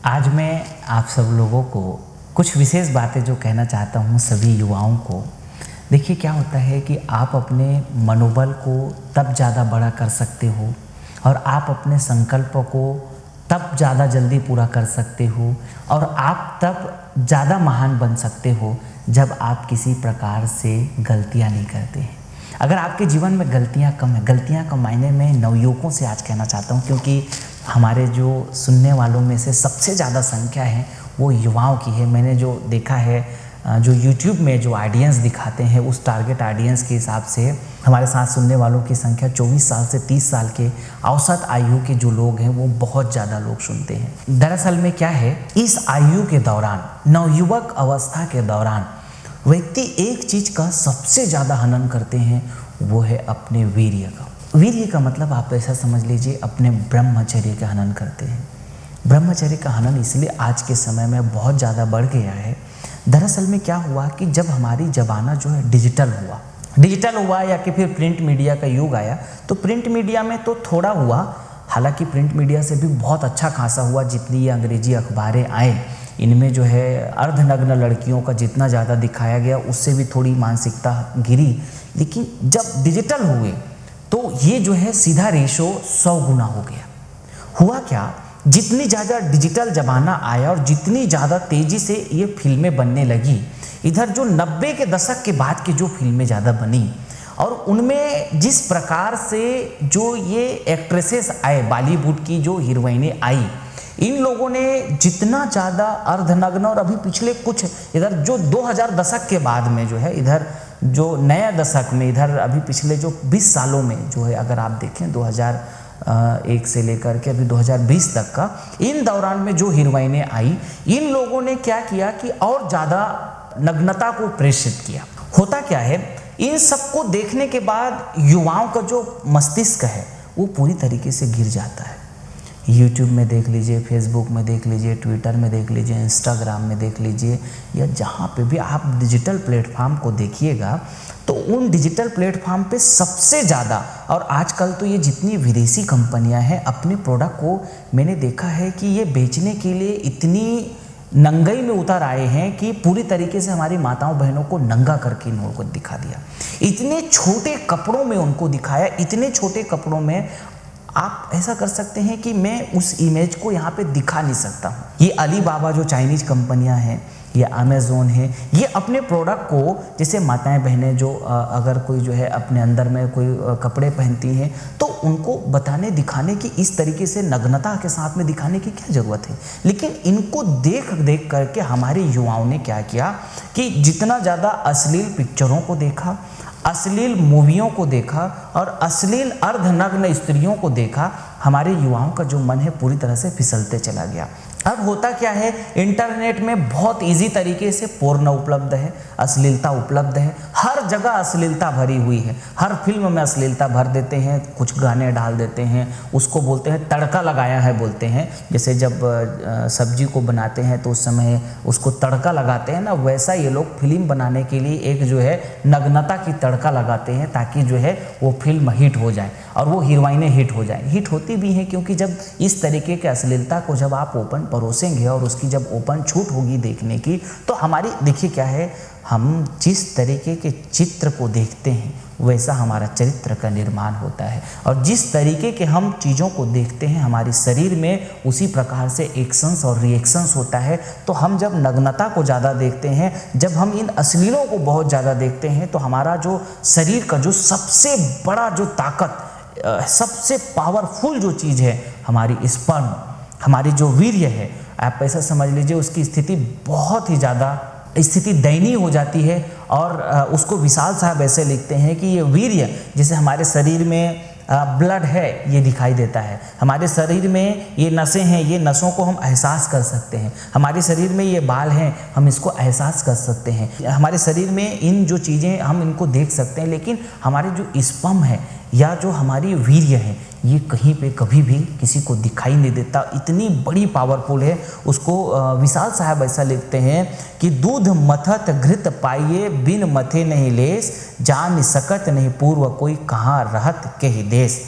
आज मैं आप सब लोगों को कुछ विशेष बातें जो कहना चाहता हूँ सभी युवाओं को। देखिए क्या होता है कि आप अपने मनोबल को तब ज़्यादा बड़ा कर सकते हो और आप अपने संकल्पों को तब ज़्यादा जल्दी पूरा कर सकते हो और आप तब ज़्यादा महान बन सकते हो जब आप किसी प्रकार से गलतियाँ नहीं करते हैं। अगर आपके जीवन में गलतियाँ कम है, गलतियाँ का मायने मैं नवयुवकों से आज कहना चाहता हूँ, क्योंकि हमारे जो सुनने वालों में से सबसे ज़्यादा संख्या है वो युवाओं की है। मैंने जो देखा है, जो YouTube में जो ऑडियंस दिखाते हैं उस टारगेट ऑडियंस के हिसाब से हमारे साथ सुनने वालों की संख्या 24 साल से 30 साल के औसत आयु के जो लोग हैं वो बहुत ज़्यादा लोग सुनते हैं। दरअसल में क्या है, इस आयु के दौरान, नवयुवक अवस्था के दौरान व्यक्ति एक चीज़ का सबसे ज़्यादा हनन करते हैं, वो है अपने वीर्य का। वीर्य का मतलब आप ऐसा समझ लीजिए अपने ब्रह्मचर्य का हनन करते हैं। ब्रह्मचर्य का हनन इसलिए आज के समय में बहुत ज़्यादा बढ़ गया है। दरअसल में क्या हुआ कि जब हमारी ज़माना जो है डिजिटल हुआ या कि फिर प्रिंट मीडिया का युग आया, तो प्रिंट मीडिया में तो थोड़ा हुआ, हालांकि प्रिंट मीडिया से भी बहुत अच्छा खासा हुआ। जितनी ये अंग्रेजी अखबारें आए, इनमें जो है अर्धनग्न लड़कियों का जितना ज़्यादा दिखाया गया उससे भी थोड़ी मानसिकता गिरी। लेकिन जब डिजिटल हुए तो ये जो है सीधा रेशो 100 गुना हो गया। हुआ क्या, जितनी ज़्यादा डिजिटल ज़माना आया और जितनी ज़्यादा तेज़ी से ये फिल्में बनने लगी, इधर जो 90 के दशक के बाद की जो फिल्में ज़्यादा बनी और उनमें जिस प्रकार से जो ये एक्ट्रेसेस आए, बॉलीवुड की जो हीरोइनें आई, इन लोगों ने जितना ज़्यादा अर्धनग्न, और अभी पिछले कुछ इधर जो 2000 दशक के बाद में जो है, इधर जो नया दशक में, इधर अभी पिछले जो 20 सालों में जो है, अगर आप देखें 2001 से लेकर के अभी 2020 तक का, इन दौरान में जो हीरोइनें आई, इन लोगों ने क्या किया कि और ज़्यादा नग्नता को प्रेषित किया। होता क्या है, इन सबको देखने के बाद युवाओं का जो मस्तिष्क है वो पूरी तरीके से गिर जाता है। YouTube में देख लीजिए, फेसबुक में देख लीजिए, ट्विटर में देख लीजिए, इंस्टाग्राम में देख लीजिए, या जहाँ पे भी आप डिजिटल प्लेटफॉर्म को देखिएगा, तो उन डिजिटल प्लेटफॉर्म पे सबसे ज़्यादा, और आजकल तो ये जितनी विदेशी कंपनियां हैं अपने प्रोडक्ट को मैंने देखा है कि ये बेचने के लिए इतनी नंगाई में उतर आए हैं कि पूरी तरीके से हमारी माताओं बहनों को नंगा करके इन लोगों को दिखा दिया। इतने छोटे कपड़ों में उनको दिखाया, इतने छोटे कपड़ों में आप ऐसा कर सकते हैं कि मैं उस इमेज को यहाँ पे दिखा नहीं सकता हूँ। ये अलीबाबा जो चाइनीज कंपनियाँ हैं, ये अमेज़ोन है, ये अपने प्रोडक्ट को, जैसे माताएं बहनें जो अगर कोई जो है अपने अंदर में कोई कपड़े पहनती हैं, तो उनको बताने दिखाने की, इस तरीके से नग्नता के साथ में दिखाने की क्या ज़रूरत है। लेकिन इनको देख करके हमारे युवाओं ने क्या किया कि जितना ज़्यादा अश्लील पिक्चरों को देखा, अश्लील मूवियों को देखा और अश्लील अर्धनग्न स्त्रियों को देखा, हमारे युवाओं का जो मन है पूरी तरह से फिसलते चला गया। अब होता क्या है, इंटरनेट में बहुत इजी तरीके से पोर्न उपलब्ध है, अश्लीलता उपलब्ध है, हर जगह अश्लीलता भरी हुई है। हर फिल्म में अश्लीलता भर देते हैं, कुछ गाने डाल देते हैं, उसको बोलते हैं तड़का लगाया है बोलते हैं। जैसे जब सब्जी को बनाते हैं तो उस समय उसको तड़का लगाते हैं ना, वैसा ये लोग फिल्म बनाने के लिए एक जो है नग्नता की तड़का लगाते हैं, ताकि जो है वो फिल्म हिट हो जाए और वो हीरोइनें हिट हो जाए। हिट होती भी हैं क्योंकि जब इस तरीके के अश्लीलता को जब आप ओपन परोसेंगे और उसकी जब ओपन छूट होगी देखने की, तो हमारी, देखिए क्या है, हम जिस तरीके के चित्र को देखते हैं वैसा हमारा चरित्र का निर्माण होता है, और जिस तरीके के हम चीज़ों को देखते हैं हमारे शरीर में उसी प्रकार से एक्शंस और रिएक्शंस होता है। तो हम जब नग्नता को ज़्यादा देखते हैं, जब हम इन अश्लीलों को बहुत ज़्यादा देखते हैं, तो हमारा जो शरीर का जो सबसे बड़ा जो ताकत, सबसे पावरफुल जो चीज़ है, हमारी स्पर्म, हमारी जो वीर्य है, आप ऐसा समझ लीजिए उसकी स्थिति बहुत ही ज़्यादा दयनीय हो जाती है। और उसको विशाल साहब ऐसे लिखते हैं कि ये वीर्य, जैसे हमारे शरीर में ब्लड है ये दिखाई देता है, हमारे शरीर में ये नसें हैं, ये नसों को हम एहसास कर सकते हैं, हमारे शरीर में ये बाल हैं, हम इसको एहसास कर सकते हैं, हमारे शरीर में इन जो चीज़ें हम इनको देख सकते हैं। लेकिन हमारे जो स्पर्म है या जो हमारी वीर्य है, ये कहीं पे कभी भी किसी को दिखाई नहीं देता, इतनी बड़ी पावरफुल है। उसको विशाल साहब ऐसा लिखते हैं कि दूध मथत घृत पाइए, बिन मथे नहीं लेस, जान सकत नहीं पूर्व कोई कहाँ रहत के ही देश।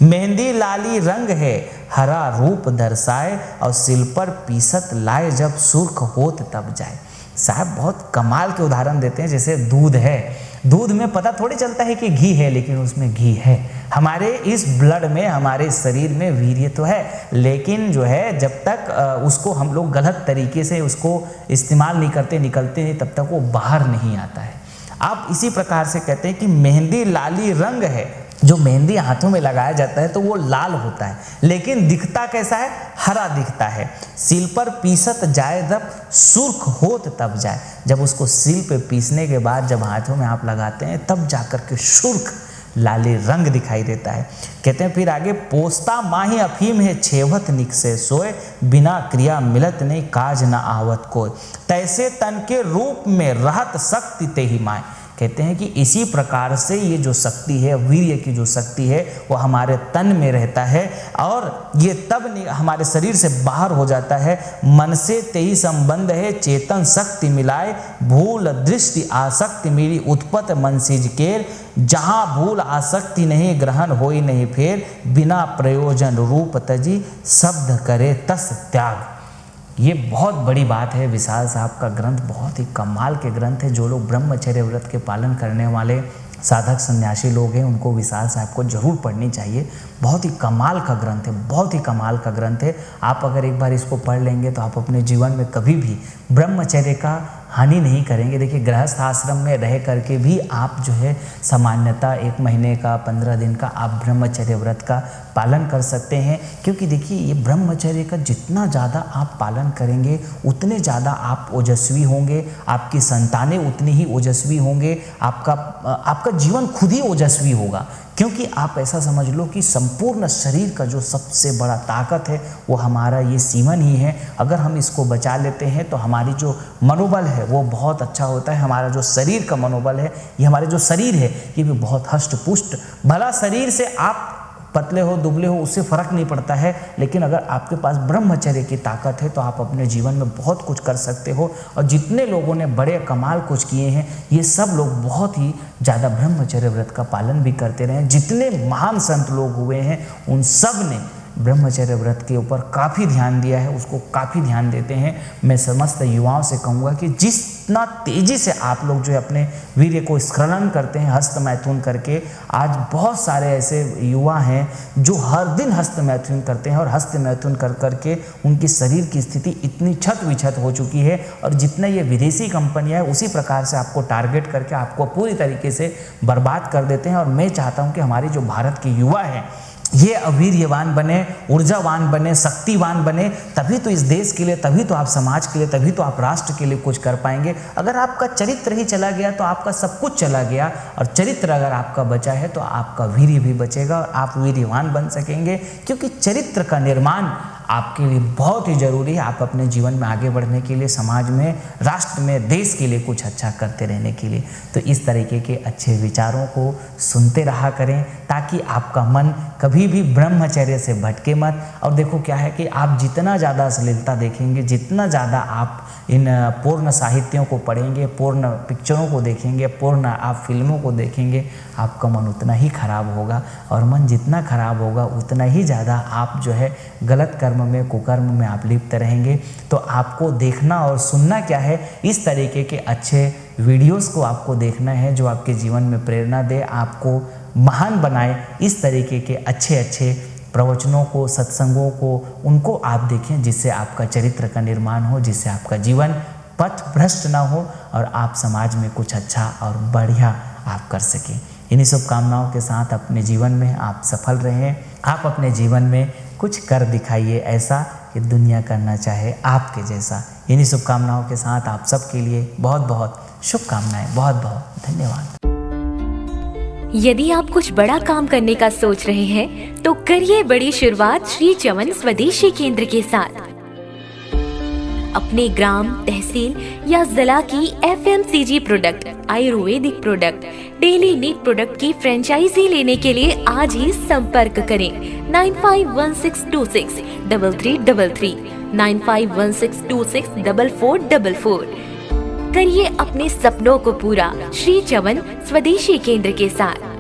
मेहंदी लाली रंग है हरा रूप दर्शाए, और सिल पर पीसत लाए जब सुर्ख होत तब जाए। साहब बहुत कमाल के उदाहरण देते हैं। जैसे दूध है, दूध में पता थोड़ी चलता है कि घी है, लेकिन उसमें घी है। हमारे इस ब्लड में, हमारे शरीर में वीर्य तो है, लेकिन जो है जब तक उसको हम लोग गलत तरीके से उसको इस्तेमाल नहीं करते, निकलते नहीं, तब तक वो बाहर नहीं आता है। आप इसी प्रकार से कहते हैं कि मेहंदी लाली रंग है। जो मेहंदी हाथों में लगाया जाता है तो वो लाल होता है, लेकिन दिखता कैसा है? हरा दिखता है। सील पर पीसत जाए जब सुर्ख होत तब जाए। जब उसको सील पे पीसने के बाद जब हाथों में आप लगाते हैं तब जाकर के सुर्ख लाली रंग दिखाई देता है। कहते हैं फिर आगे, पोस्ता माही अफीम है छेवत निक से सोए, बिना क्रिया मिलत नहीं काज न आवत कोय, तैसे तन के रूप में रहत शक्ति ते ही माय। कहते हैं कि इसी प्रकार से ये जो शक्ति है, वीर्य की जो शक्ति है, वो हमारे तन में रहता है और ये तब हमारे शरीर से बाहर हो जाता है। मन से तेही संबंध है चेतन शक्ति मिलाए, भूल दृष्टि आसक्ति मेरी उत्पत मन सिज केर, जहाँ भूल आसक्ति नहीं ग्रहण होई नहीं फेर, बिना प्रयोजन रूप तजी शब्द करे तस त्याग। ये बहुत बड़ी बात है। विशाल साहब का ग्रंथ बहुत ही कमाल के ग्रंथ है। जो लोग ब्रह्मचर्य व्रत के पालन करने वाले साधक सन्यासी लोग हैं, उनको विशाल साहब को जरूर पढ़नी चाहिए। बहुत ही कमाल का ग्रंथ है, बहुत ही कमाल का ग्रंथ है। आप अगर एक बार इसको पढ़ लेंगे तो आप अपने जीवन में कभी भी ब्रह्मचर्य का हानि नहीं करेंगे। देखिए, गृहस्थ आश्रम में रह करके भी आप जो है सामान्यतः 1 महीने का, 15 दिन का आप ब्रह्मचर्य व्रत का पालन कर सकते हैं। क्योंकि देखिए, ये ब्रह्मचर्य का जितना ज़्यादा आप पालन करेंगे उतने ज़्यादा आप ओजस्वी होंगे, आपकी संतानें उतनी ही ओजस्वी होंगे, आपका जीवन खुद ही ओजस्वी होगा। क्योंकि आप ऐसा समझ लो कि संपूर्ण शरीर का जो सबसे बड़ा ताकत है वो हमारा ये सीमन ही है। अगर हम इसको बचा लेते हैं तो हमारी जो मनोबल है वो बहुत अच्छा होता है। हमारा जो शरीर का मनोबल है, ये हमारे जो शरीर है ये भी बहुत हष्ट पुष्ट। भला शरीर से आप पतले हो दुबले हो उससे फर्क नहीं पड़ता है, लेकिन अगर आपके पास ब्रह्मचर्य की ताकत है तो आप अपने जीवन में बहुत कुछ कर सकते हो। और जितने लोगों ने बड़े कमाल कुछ किए हैं, ये सब लोग बहुत ही ज़्यादा ब्रह्मचर्य व्रत का पालन भी करते रहे। जितने महान संत लोग हुए हैं उन सब ने ब्रह्मचर्य व्रत के ऊपर काफ़ी ध्यान दिया है, उसको काफ़ी ध्यान देते हैं। मैं समस्त युवाओं से कहूँगा कि जितना तेज़ी से आप लोग जो है अपने वीर्य को स्खलन करते हैं हस्त मैथुन करके, आज बहुत सारे ऐसे युवा हैं जो हर दिन हस्त मैथुन करते हैं और हस्त मैथुन कर करके उनकी शरीर की स्थिति इतनी छत विछत हो चुकी है। और जितना ये विदेशी कंपनियाँ हैं उसी प्रकार से आपको टारगेट करके आपको पूरी तरीके से बर्बाद कर देते हैं। और मैं चाहता हूँ कि हमारी जो भारत के युवा हैं ये अवीर्यवान बने, ऊर्जावान बने, शक्तिवान बने, तभी तो इस देश के लिए, तभी तो आप समाज के लिए, तभी तो आप राष्ट्र के लिए कुछ कर पाएंगे। अगर आपका चरित्र ही चला गया तो आपका सब कुछ चला गया। और चरित्र अगर आपका बचा है तो आपका वीर्य भी बचेगा और आप वीर्यवान बन सकेंगे। क्योंकि चरित्र का निर्माण आपके लिए बहुत ही ज़रूरी है। आप अपने जीवन में आगे बढ़ने के लिए, समाज में, राष्ट्र में, देश के लिए कुछ अच्छा करते रहने के लिए। तो इस तरीके के अच्छे विचारों को सुनते रहा करें ताकि आपका मन कभी भी ब्रह्मचर्य से भटके मत। और देखो क्या है कि आप जितना ज़्यादा अश्लीलता देखेंगे, जितना ज़्यादा आप इन पूर्ण साहित्यों को पढ़ेंगे, पूर्ण पिक्चरों को देखेंगे, पूर्ण आप फिल्मों को देखेंगे, आपका मन उतना ही खराब होगा। और मन जितना खराब होगा उतना ही ज़्यादा आप जो है गलत कर्म में, कुकर्म में आप लिप्त रहेंगे। तो आपको देखना और सुनना क्या है, इस तरीके के अच्छे वीडियोस को आपको देखना है जो आपके जीवन में प्रेरणा दे, आपको महान बनाए। इस तरीके के अच्छे अच्छे प्रवचनों को, सत्संगों को, उनको आप देखें जिससे आपका चरित्र का निर्माण हो, जिससे आपका जीवन पथ भ्रष्ट ना हो और आप समाज में कुछ अच्छा और बढ़िया आप कर सकें। इन्हीं शुभकामनाओं के साथ अपने जीवन में आप सफल रहें। आप अपने जीवन में कुछ कर दिखाइए ऐसा कि दुनिया करना चाहे आपके जैसा। इन्हीं शुभकामनाओं के साथ आप सबके लिए बहुत बहुत शुभकामनाएं। बहुत बहुत धन्यवाद। यदि आप कुछ बड़ा काम करने का सोच रहे हैं तो करिए बड़ी शुरुआत श्री चवन स्वदेशी केंद्र के साथ। अपने ग्राम, तहसील या जिला की FMCG product, Ayurvedic product, daily need product की फ्रेंचाइजी लेने के लिए आज ही संपर्क करें 9516263333, 9516264444। करिए अपने सपनों को पूरा श्री चवन स्वदेशी केंद्र के साथ।